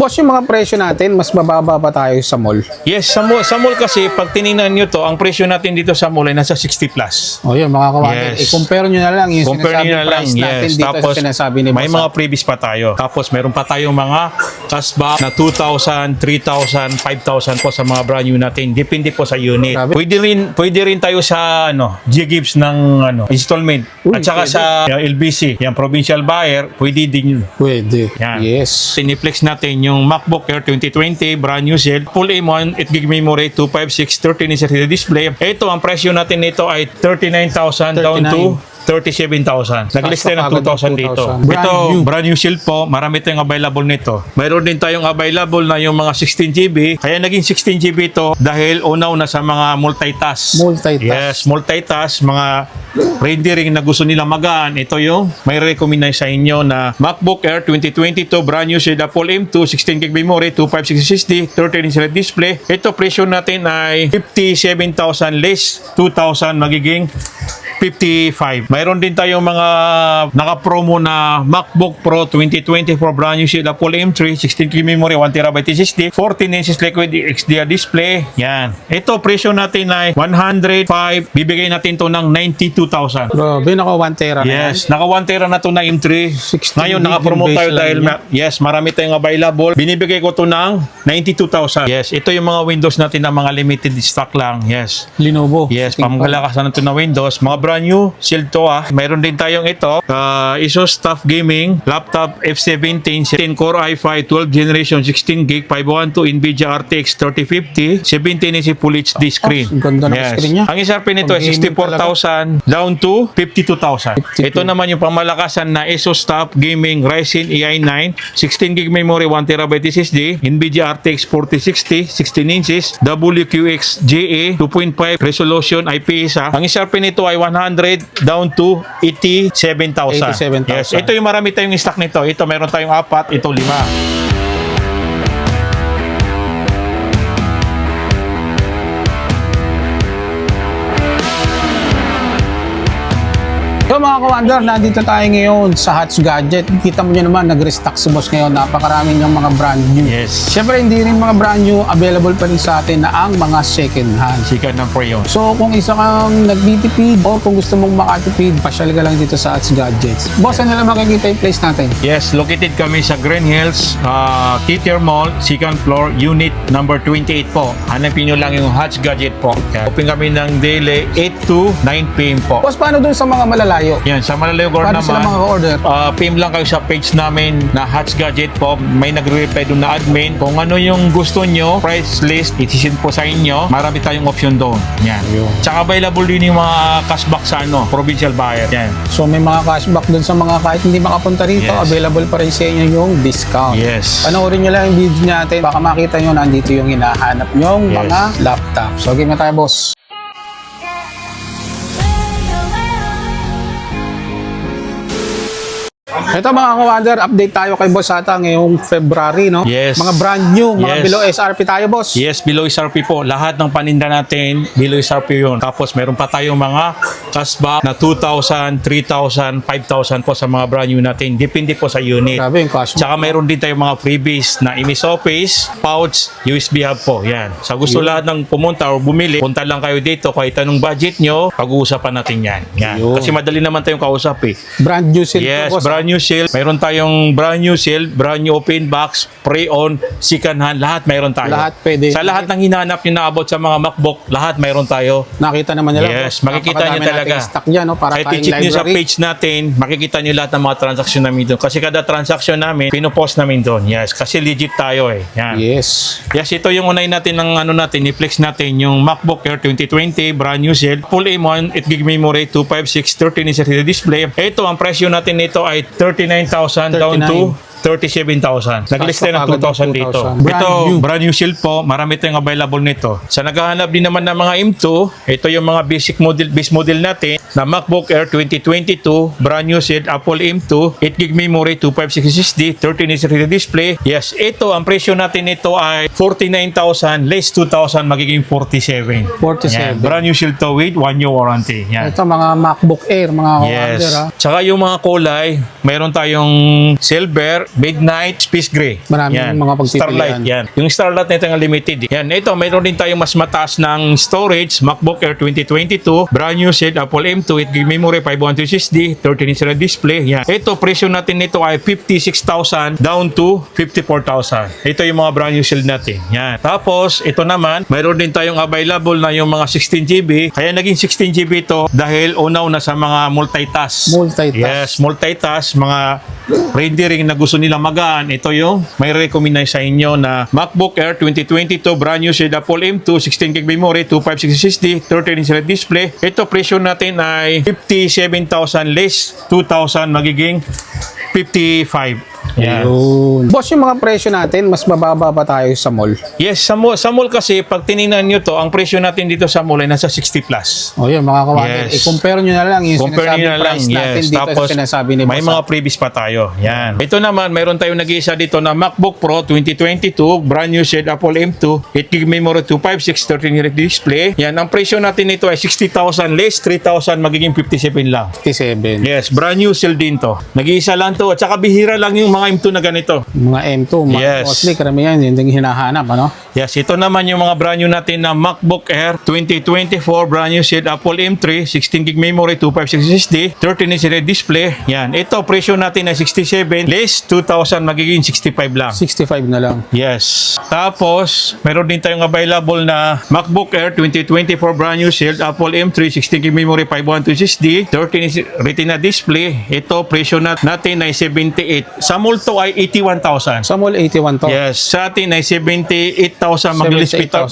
Boss, yung mga presyo natin, mas mababa pa tayo sa mall. Yes, sa mall kasi, pag tinignan nyo to, ang presyo natin dito sa mall ay nasa 60 plus. O yun, mga kawander. Yes. I-compare nyo na lang yung Compare sinasabi nyo na lang, price natin yes. dito Tapos, sa sinasabi ni may Boss. mga freebies pa tayo. Tapos, meron pa tayong mga cashback na 2,000, 3,000, 5,000 po sa mga brand new natin. Depende po sa unit. Grabe. Pwede rin tayo sa G-Gibbs ng installment. Uy, At saka pwede. sa LBC, yung provincial buyer, pwede din yun. Pwede. Yan. Yes. Cineplex natin yung MacBook Air 2020, brand new shell, full M1, 8 gig memory, 256, 13 inch LCD display. Ito, ang presyo natin nito ay 39,000 down to 37,000. Nag-list tayo ng 2,000 dito. Brand new shield po. Marami tayong available nito. Mayroon din tayong available na yung mga 16GB. Kaya naging 16GB ito dahil una-una sa mga multitask. Multitask. Yes, multitask. Mga rendering na gusto nila magaan. Ito yung may recommend na sa inyo na MacBook Air 2022 brand new shield full M2, 16GB memory, 256 SSD, 13-inch LED display. Ito presyo natin ay 57,000 less 2,000 magiging 55. Mayroon din tayong mga naka-promo na MacBook Pro 2024 brand new shield full M3, 16GB memory, 1TB SSD, 14 inches liquid XDR display. Yan. Ito presyo natin ay 105. Bibigay natin to ng 92,000. Grabe, naka 1 tera na Yes, naka 1 tera na to na M3. 16 Ngayon gig naka-promote yung tayo baseline dahil niya. yes, marami tayong available. Binibigay ko to ng 92,000. Yes, ito yung mga Windows natin na mga limited stock lang. Yes. Lenovo. Yes, Think pamgalakasan ito na Windows. Mga brand new shield to Mayroon din tayong ito. Asus TUF Gaming Laptop F17 10 Core i5 12 generation 16 gig 512 NVIDIA RTX 3050 17 inch Full HD screen. ang ganda ng screen niya. Ang isarpin nito ay Pag-gaming 64,000 down to 52,000. Ito naman yung pamalakasan na Asus TUF Gaming Ryzen AI9 16 gig memory 1 TB SSD NVIDIA RTX 4060 16 inches WQX GA 2.5 resolution IPS. Ang isarpin nito ay 100 down to 87,000. 87,000. Yes, ito yung marami tayong stock nito. Ito meron tayong 4, ito 5. So mga kawander, nandito tayo ngayon sa Hats Gadget. Kita mo nyo naman, nag-restock si Boss ngayon. Napakaraming ng mga brand new. Yes. Siyempre, hindi rin mga brand new. Available pa rin sa atin na ang mga second hand. Sikat ng pre yun. So kung isa kang nagtitipid o kung gusto mong makatipid, pasyal ka lang dito sa Hats Gadgets. Boss, ano lang makikita yung place natin? Yes, located kami sa Green Hills, Theater Mall, second floor, unit number 28 po. Hanapin nyo lang yung Hats Gadget po. Yan. Open kami ng daily 8 to 9 p.m. po. Boss, paano dun sa mga malalayo? Yan, sa Malalayo Paano sila naman, mga order? PM lang kayo sa page namin na Hats Gadget po. May nagre-reply doon na admin. Kung ano yung gusto nyo, price list, itisin po sa inyo. Marami tayong option doon. Yan. Yun. Tsaka available din yung mga cashback sa provincial buyer. Yan. So may mga cashback dun sa mga kahit hindi makapunta rito, Yes. available pa rin sa inyo yung discount. Yes. Panoorin nyo lang yung video natin, baka makita nyo nandito yung hinahanap nyong Yes. mga laptop. So game na tayo, boss. Ito mga kawander, update tayo kay Boss Ata ngayong February, no? Yes. Mga brand new, mga Yes. below SRP tayo, boss. Yes, below SRP po. Lahat ng paninda natin, below SRP yun. Tapos meron pa tayong mga cashback na 2,000, 3,000, 5,000 po sa mga brand new natin. Depende po sa unit. Grabe yung cashback. Tsaka mayroon din tayong mga freebies na MS Office, pouch, USB hub po. Yan. Sa gusto lahat ng pumunta o bumili, punta lang kayo dito kahit anong budget nyo, pag-uusapan natin yan. Yan. Yun. Kasi madali naman tayong kausap eh. Brand new sale Yes, to, boss. brand new sale. Mayroon tayong brand new sale, brand new open box, pre-owned, second hand, lahat mayroon tayo. Lahat pwede. Sa lahat ng hinahanap nyo na about sa mga MacBook, lahat mayroon tayo. Nakita naman nila. Yes, boss. makikita nyo Napakadami talaga. nating stock dyan, no? Para Kahit tayong i-check nyo sa library. page natin, makikita nyo lahat ng mga transaction namin doon. Kasi kada transaction namin, pinopost namin doon. Yes, kasi legit tayo eh. Yan. Yes. Yes, ito yung unahin natin ng natin, i-flex natin yung MacBook Air 2020, brand new sale, full M1, 8 gig memory, 256, 13 inch LCD display. Ito, ang presyo natin nito ay 39,000 down to 37,000. Nag-list tayo ng 2,000 dito. Brand new shield po. Marami tayong available nito. Sa naghahanap din naman ng mga M2, ito yung mga base model natin na MacBook Air 2022, brand new shield, Apple M2, 8 gig memory, 256 SSD, 13 inch display. Yes, ito, ang presyo natin ito ay 49,000, less 2,000, magiging 47. 47. Yan. Brand new shield to with 1 year warranty. Yan. Ito mga MacBook Air, mga kawander, Yes. ha? Tsaka yung mga kulay, mayroon tayong silver, Midnight, Space Gray. Maraming mga pagpipilian. Starlight, yan. Yung Starlight na ito ang limited. Yan. Ito, mayroon din tayong mas mataas ng storage. MacBook Air 2022. Brand new set, Apple M2. 8GB memory, 512 SSD, 13-inch display. Yan. Ito, presyo natin nito ay 56,000 down to 54,000. Ito yung mga brand new shield natin. Yan. Tapos, ito naman, mayroon din tayong available na yung mga 16GB. Kaya naging 16GB ito dahil una-una sa mga multitask. Multitask. Yes, multitask. Mga rendering na gusto nila magaan. Ito yung may recommend na sa inyo na MacBook Air 2022 brand new shade Apple M2, 16GB memory, 256 SSD, 13-inch display. Ito presyo natin ay 57,000 less 2,000 magiging 55. Yan. Yun. Boss, yung mga presyo natin, mas mababa pa tayo sa mall. Yes, sa mall kasi pag tinignan nyo to, ang presyo natin dito sa mall ay nasa 60 plus. O yun, mga kawander. Yes. I-compare nyo na lang yung Compare sinasabi nyo na lang, price natin yes. dito Tapos, sa sinasabi ni Boss. may mga freebies pa tayo. Yan. Ito naman, mayroon tayong nag-iisa dito na MacBook Pro 2022, brand new shade Apple M2, 8GB memory, 256, 13-inch display. Yan, ang presyo natin nito ay 60,000 less, 3,000 magiging 57 lang. 57. Yes, brand new sale din to. Nag-iisa lang to. At saka bihira lang yung mga M2 na ganito. Mga M2, mga Yes. mostly, karamihan, yun yung hinahanap, ano? Yes, ito naman yung mga brand new natin na MacBook Air 2024 brand new shade Apple M3, 16GB memory, 256 SSD, 13-inch display. Yan, ito presyo natin ay 67 less 2,000 magiging 65 lang. 65 na lang. Yes. Tapos, meron din tayong available na MacBook Air 2024 brand new shade Apple M3, 16GB memory, 512 SSD, 13-inch Retina display. Ito presyo natin ay 78. Sa multo ay 81,000. Sa mall, 81 to. Yes, sa atin ay 78,000.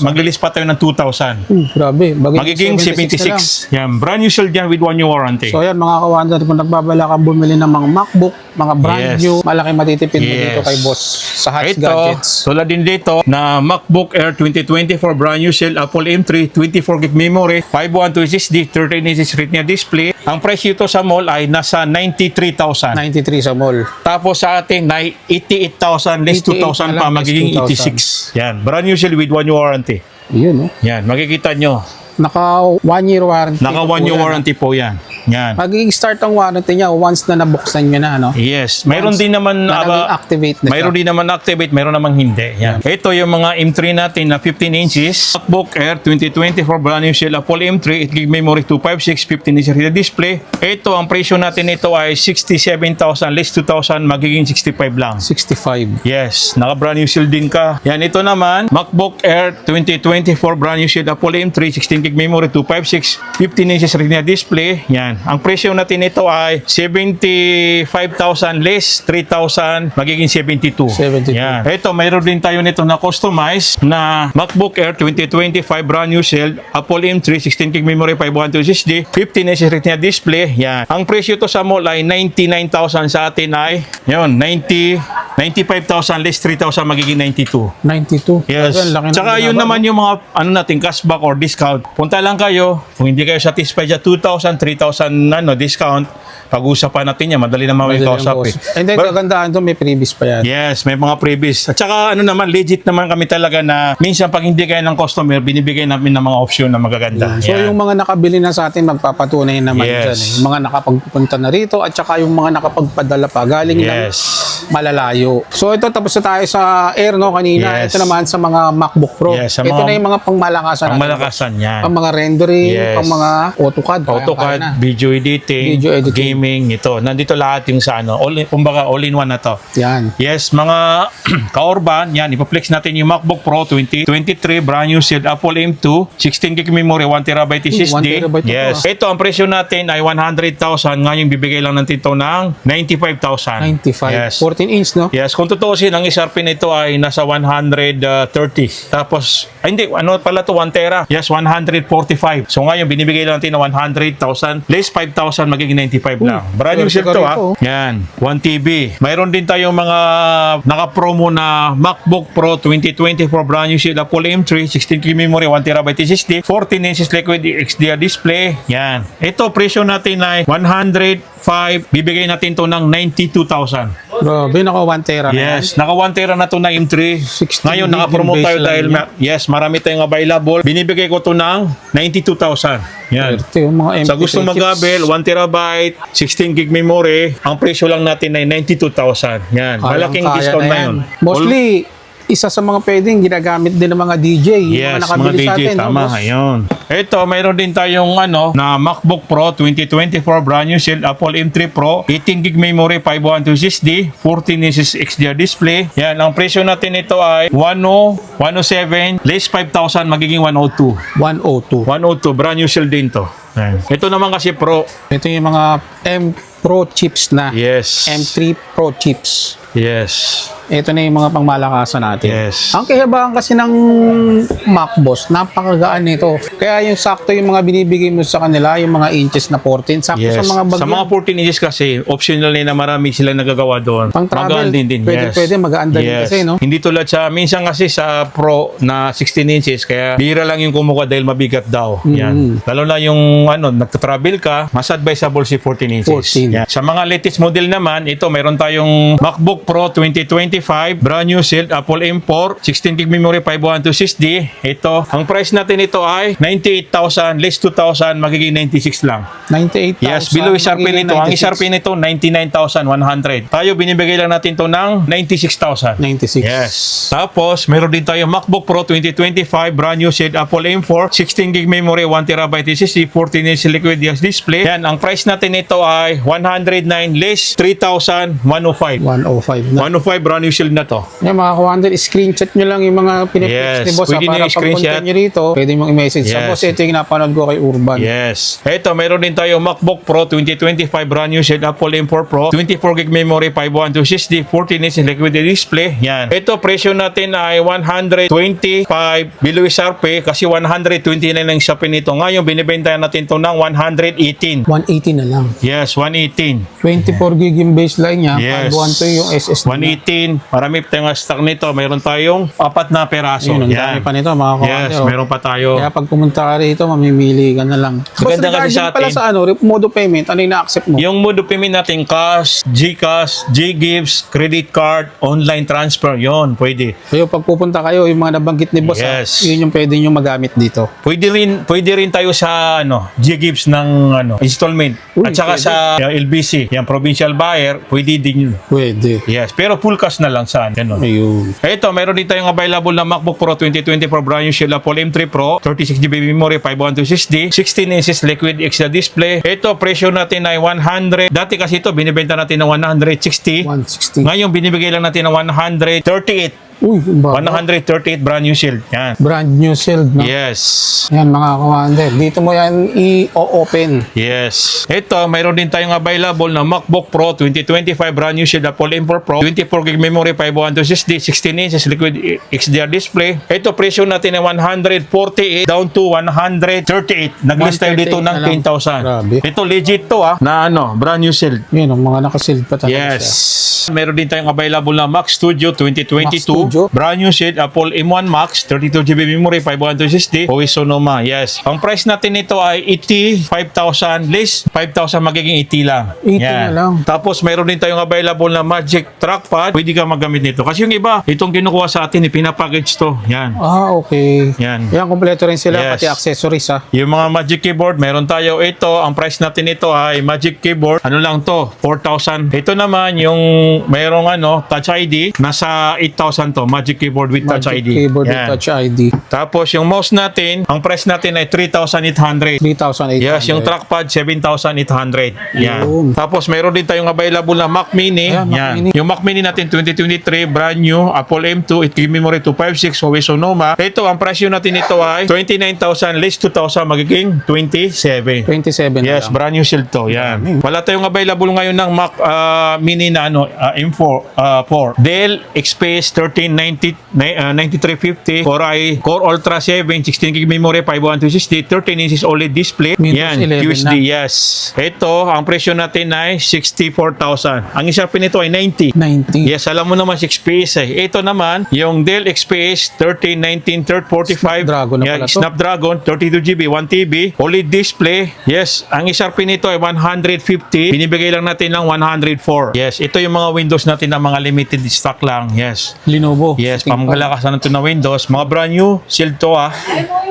Maglilis pa tayo ng 2,000. Grabe. Magiging 76. Yan, brand new shield yan with 1 year warranty. So yan, mga kawander, kung nagbabala kang bumili ng mga MacBook, mga brand Yes. new, malaki matitipid mo Yes. dito kay Boss sa Hats Ito, Gadgets. tulad din dito na MacBook Air 2024 brand new shield Apple M3, 24GB memory, 512 SSD, 13-inch Retina display. Ang presyo ito sa mall ay nasa 93,000. 93 sa mall. Tapos sa atin ay 88,000 less 2,000 pa, less magiging 2,000. 86. Yan, brand new shield with 1 year warranty. Yun, oh. Yan, makikita nyo. Naka 1 year warranty. Naka 1 year warranty po yan. Yan. Magiging start ang warranty niya once na nabuksan nyo na, no? Yes, mayroon din naman Na naging activate na siya. mayroon din naman activate, mayroon namang hindi. Yan. Ito yung mga M3 natin na 15 inches. MacBook Air 2024 brand new shell Apple M3, 8GB memory, 256, 15-inch display. Ito ang presyo natin nito ay 67,000 less 2,000 magiging 65 lang. 65. Yes, naka brand new shield din ka. Yan, ito naman, MacBook Air 2024 brand new shield Apple M3, 16GB memory, 256, 15 inches Retina display. Yan, ang presyo natin nito ay 75,000 less 3,000 magiging 72. 72. Yan. Ito, mayroon din tayo nito na customize na MacBook Air 2025 brand new shield Apple M3, 16GB memory, 512 SSD, 15 inches Retina display. Yan. Ang presyo to sa mall ay 99,000, sa atin ay yun, 95,000 less 3,000 magiging 92. 92. Yes. Ayun, laki ng Tsaka yun binabago. naman yung mga ano natin, cashback or discount. Punta lang kayo. Kung hindi kayo satisfied sa 2,000, 3,000 discount, pag-usapan natin yan. Madali naman may kausap eh. And then, kagandahan doon, may previous pa yan. Yes, may mga freebies. At saka ano naman, legit naman kami talaga na minsan pag hindi kayo ng customer, binibigay namin ng mga option na magaganda. So, Yan. yung mga nakabili na sa atin, magpapatunay naman Yes. dyan. Eh. Yung mga nakapagpunta na rito at saka yung mga nakapagpadala pa galing ng Yes. malalayo. So, ito tapos na tayo sa Air, no, kanina. Yes. Ito naman sa mga MacBook Pro. Yes, sa ito mga- na yung mga pangmalakasan. Ang natin. malakasan yan. Pang mga rendering, Yes. pang mga AutoCAD. AutoCAD, kaya na. video editing, Video editing. gaming, ito. Nandito lahat yung sa ano, kumbaga all-in-one na to. Yan. Yes, mga kaorban, yan, ipaplex natin yung MacBook Pro 2023 brand new sealed Apple M2, 16GB memory, 1TB SSD. 1TB Yes. ito, Ito, ang presyo natin ay 100,000. Ngayon, bibigay lang natin ito ng 95,000. 95. Yes. 14 inch, no? Yes, kung tutuusin, ang SRP nito ay nasa 130. Tapos, ay hindi, ano pala to 1 tera? Yes, 145. So ngayon, binibigay lang natin na 100,000. Less 5,000, magiging 95 lang. Brand new swerte set to ka ha. rito. Yan, 1 TB. Mayroon din tayong mga naka-promo na MacBook Pro 2024 brand new set Apple M3, 16GB memory, 1TB SSD, 14 inches liquid XDR display. Yan. Ito, presyo natin ay 140,000 5, bibigay natin to ng 92,000. Grabe, naka 1 tera na yan. Yes, naka 1 tera na to na M3. 16 Ngayon, gig naka-promote yung tayo baseline dahil, niya. yes, marami tayong available. Binibigay ko to ng 92,000. Yan. Ito yung mga MP3 Sa gustong chips. mag-abel, 1 terabyte, 16 gig memory, ang presyo lang natin ay 92,000. Yan. Malaking Kayang-kaya discount na yan. yun. Mostly, isa sa mga pwedeng ginagamit din ng mga DJ. Yung Yes, mga nakabili sa DJ, atin, no, tama, boss? ayun. Ito, mayroon din tayong na MacBook Pro 2024 brand new shield Apple M3 Pro, 18 gig memory, 512 SSD, 14 inches XDR display. Yan, ang presyo natin ito ay 107, less 5,000, magiging 102. 102. 102, brand new shield din to. Yan. Ito naman kasi Pro. Ito yung mga M Pro chips na. Yes. M3 Pro chips. Yes. Ito na yung mga pangmalakasan natin. Yes. Ang kahabaan kasi ng MacBoss, napakagaan nito. Kaya yung sakto yung mga binibigay mo sa kanila, yung mga inches na 14, sakto Yes. sa mga bagyo. Sa mga 14 inches kasi, optional na marami sila nagagawa doon. Pang travel, Magaan din. Yes. pwede, magaan din Yes. kasi, no? Hindi tulad sa, minsan kasi sa Pro na 16 inches, kaya bira lang yung kumuha dahil mabigat daw. Yan. Lalo na yung nagta-travel ka, mas advisable si 14 inches. 14. Yan. Sa mga latest model naman, ito meron tayong MacBook Pro 2025, brand new shield, Apple M4, 16 gig memory, 512 SSD. Ito, ang price natin ito ay 98,000, less 2,000, magiging 96 lang. 98,000. Yes, below SRP nito. Ang SRP nito, 99,100. Tayo, binibigay lang natin to ng 96,000. 96. Yes. Tapos, meron din tayo MacBook Pro 2025, brand new shade, Apple M4, 16 gig memory, 1 terabyte SSD, 14 inch liquid display. Yan, ang price natin nito ay 109, less 3,105. 105 na. 105 brand new shield na to. Yan mga kawander, screenshot nyo lang yung mga pinipix Yes, ni boss. pwede Para nyo pag i-screenshot. punta nyo rito, pwede mong i-message sa Yes. boss. Ito yung napanood ko kay Urban. Yes. Ito, meron din tayo MacBook Pro 2025 brand new shade, Apple M4 Pro, 24 gig memory, 512 SSD, 14 inch liquid display. Yan. Ito, presyo natin ay 125 below SRP kasi 129 lang SRP nito. Ngayon, binibenta natin to ng 118. 180 na lang. Yes, 118. 24 gig yung baseline niya. Yes. 512 yung SSD. 118. Marami tayong stock nito. Meron tayong 4 na peraso. Yun, ang dami pa nito mga kawander. Yes, meron pa tayo. Kaya pag pumunta ka rito, mamimili ka na lang. Boss, Maganda kasi regarding sa pala atin. sa mode of payment, ano yung na-accept mo? Yung mode of payment natin, cash, GCash, GGives, credit card, online transfer, yon pwede. Kayo, pag pupunta kayo, yung mga nabanggit ni boss, Yes. yun yung pwede nyo magamit dito. Pwede rin tayo sa GGives ng installment. Uy, At saka pwede. sa LBC, yung provincial buyer, pwede din yun. Pwede. Yes, pero full cash na lang saan, ganun. Ayun. Ito, meron din tayong available na MacBook Pro 2024 brand new shell Apple M3 Pro, 36GB memory, 512 SSD, 16 inches liquid XDR display. Ito, presyo natin ay 100. Dati kasi ito, binibenta natin ng 160. 160. Ngayon, binibigay lang natin ng 138. Uy, baba. 138 brand new shield. Yan. Brand new shield, no? Yes. Yan mga kawander. Dito mo yan i-open. Yes. Ito, mayroon din tayong available na MacBook Pro 2025 brand new shield Apple M4 Pro, 24 gig memory, 512 SSD, 16 inches liquid XDR display. Ito, presyo natin ay 148 down to 138. Nag-list tayo 138 dito ng na lang. 10,000. Grabe. Ito, legit to na brand new shield. Yun, ang mga nakasealed pa talaga Yes. siya. Meron din tayong available na Mac Studio 2022. Mac Studio? Brand new shade, Apple M1 Max, 32GB memory, 512 SSD, Huawei Sonoma. Yes. Ang price natin nito ay 85,000, less 5,000 magiging 80 lang. 80 na lang. Tapos meron din tayong available na Magic Trackpad. Pwede ka magamit nito. Kasi yung iba, itong kinukuha sa atin, pinapackage to. Yan. Ah, okay. Yan. Yan, kompleto rin sila, Yes. pati accessories, ha? Yung mga Magic Keyboard, meron tayo ito. Ang price natin ito ay Magic Keyboard. Ano lang to? 4,000. Ito naman, yung merong Touch ID, nasa 8,000 to. Magic Keyboard with Touch Magic ID. Keyboard with Yan. Touch ID. Tapos yung mouse natin, ang price natin ay 3,800. 3,800. Yes, yung trackpad 7,800. Yan. Yun. Tapos meron din tayong available na Mac Mini. Ayan, Mac Yan. Mini. Yung Mac Mini natin 2023, brand new, Apple M2, 8GB memory 256, Huawei Sonoma. Ito, ang presyo natin ito ay 29,000 less 2,000 magiging 27. 27 na Yes, lang. brand new shield to. Yan. Wala tayong available ngayon ng Mac Mini na M4 4. Dell XPS 9350 Core Ultra 7, 16 gig memory, 512 SSD, 13 inches OLED display. Windows Yan, 11 QSD, na. yes. Ito, ang presyo natin ay 64,000. Ang isa nito ay 90. 90. Yes, alam mo naman 6 PS eh. Ito naman, yung Dell XPS 1319 3045. Snapdragon na pala to. Snapdragon, 32GB, 1TB, OLED display. Yes, ang SRP nito ay 150. Binibigay lang natin ng 104. Yes, ito yung mga Windows natin na mga limited stock lang. Yes. Lenovo. Yes, ThinkPad. pamgalakasan ito na Windows. Mga brand new, shield to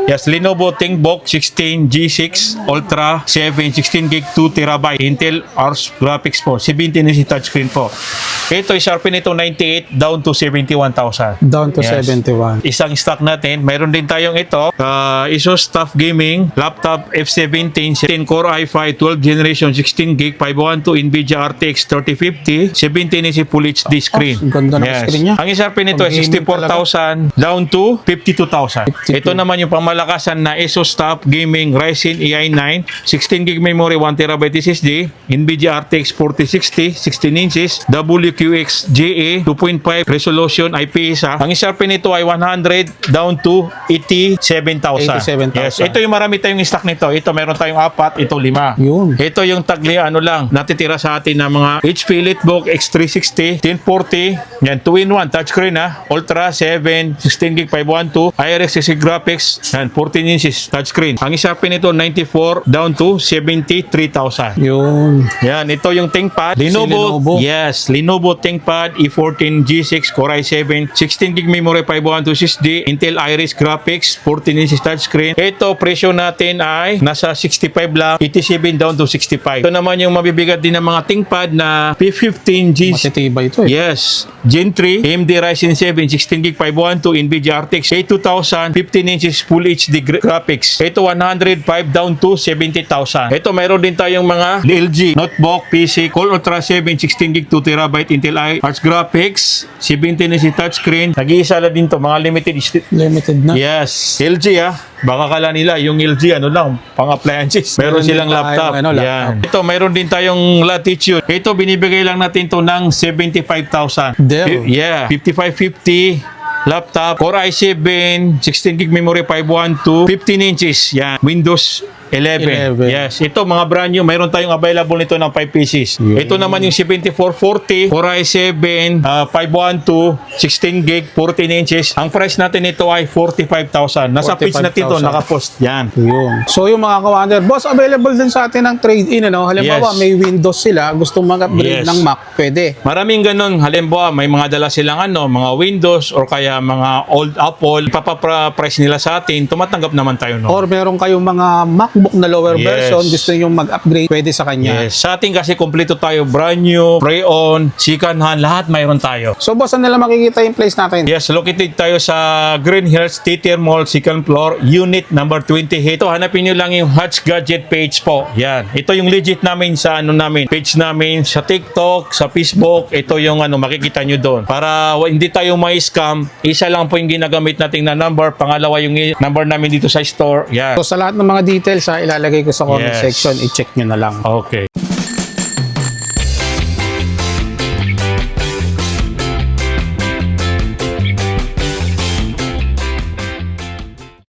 Yes, Lenovo ThinkBook 16 G6 Ultra 7, 16 gig, 2 terabyte. Intel Ars graphics po. 17 inch touchscreen po. Ito, SRP nito 98 down to 71,000. Down to Yes. 71. Isang stock natin. Mayroon din tayong ito. Asus TUF Gaming Laptop F17 10 Core i5 12 generation 16 gig 512 NVIDIA RTX 3050 17 inch Full HD screen. ang ganda ng screen niya. Ang SRP nito ay Pag-gaming 64,000 down to 52,000. 52. Ito naman yung pangmalakasan na Asus TUF Gaming Ryzen AI 9 16 gig memory 1 terabyte SSD NVIDIA RTX 4060 16 inches WQX GA 2.5 resolution IPS. Ang SRP nito ay 100 down to 87,000. 87,000. Yes, ito yung marami tayong stock nito. Ito meron tayong 4, ito 5. Yun. Ito yung lang natitira sa atin na mga HP EliteBook X360 1040. Yan 2-in-1 touchscreen Ultra 7 16 gig 512 IRX graphics. Yan 14 inches touchscreen. Ang SRP nito 94 down to 73,000. Yun. Yan, ito yung ThinkPad. Lenovo. Lenovo. Yes, Lenovo ThinkPad E14 G6 Core i7 16 gig memory 512 SSD Intel Iris graphics 14 inches touchscreen. Ito presyo natin ay nasa 65 lang, 87 down to 65. Ito naman yung mabibigat din ng mga ThinkPad na P15 G. Matitibay ito eh. Yes, Gen 3 AMD Ryzen 7 16 gig 512 NVIDIA RTX 8000 15 inches Full HD graphics. Ito 105 down to 70,000. Ito mayroon din tayong mga LG notebook PC Core Ultra 7 16 gig 2 terabyte Intel Arts graphics 17 inch touchscreen. Nag-iisa na din to mga limited Limited na. Yes, LG baka kala nila yung LG lang, pang appliances. Meron Meron silang din tayong, laptop. laptop. Yan. Ito, mayroon din tayong Latitude. Ito, binibigay lang natin to ng 75,000. Dell. Yeah, 5550 laptop, Core i7, 16 gig memory 512, 15 inches. Yan, Windows 11. 11. Yes, ito mga brand new, mayroon tayong available nito ng 5 pieces. Yeah. Ito naman yung 7440, Core i7, 512, 16 gig, 14 inches. Ang price natin ito ay 45,000. Nasa page natin ito, 45,000. nakapost. Yan. Yun. So yung mga ka-wonder, boss, available din sa atin ng trade-in, Halimbawa, Yes. may Windows sila, gusto mag-upgrade Yes. ng Mac, pwede. Maraming ganun. Halimbawa, may mga dala silang mga Windows or kaya mga old Apple. Ipapa-price nila sa atin. Tumatanggap naman tayo no. Or meron kayong mga MacBook na lower Yes. version, gusto nyo mag-upgrade, pwede sa kanya. Yes. Sa atin kasi kompleto tayo. Brand new, pre-owned, second hand, lahat mayroon tayo. So boss, saan nila makikita yung place natin? Yes, located tayo sa Green Hills Theater Mall, second floor, unit number 20. Ito, hanapin nyo lang yung Hutch Gadget page po. Yan. Ito yung legit namin sa page namin sa TikTok, sa Facebook. Ito yung makikita nyo doon. Para hindi tayo may-scam, isa lang po yung ginagamit nating na number. Pangalawa yung number namin dito sa store. Yan. So sa lahat ng mga details, ilalagay ko sa comment Yes. section, i-check nyo na lang. Okay.